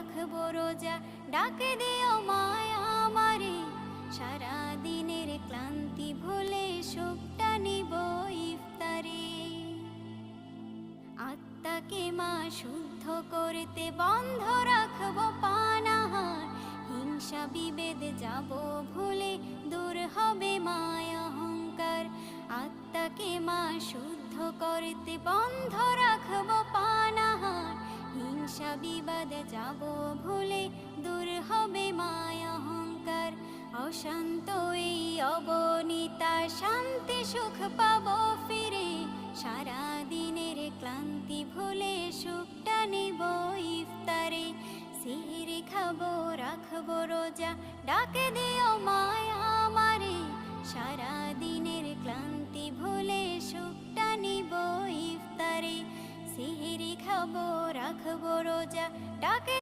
রাখবো রোজা, ডাকে দিও মায়া আমারে। সারা দিনের ক্লান্তি ভুলে সুখটা নিব ইফতারে। আত্মাকে মা শুদ্ধ করতে বন্ধ রাখবো পানাহার, হিংসা বিভেদ যাব ভুলে দূর হবে মায়া অহংকার। আত্মাকে মা শুদ্ধ করতে বন্ধ রাখবো পানাহার, হিংসা বিবাদ যাব ভুলে দূর হবে মায়া অহংকার। অশান্ত এই অবনীতা শান্তি সুখ পাবো ফিরে, সারা দিনের ক্লান্তি ভুলে সুখটা নিব ইফতারে। সিহরি খাবো রাখবো রোজা, ডাকে দিও মায়া আমারে। সারা দিনের ক্লান্তি ভুলে সুখটা নিব ইফতারে। সিহরি খাবো রাখবো রোজা, ডাকে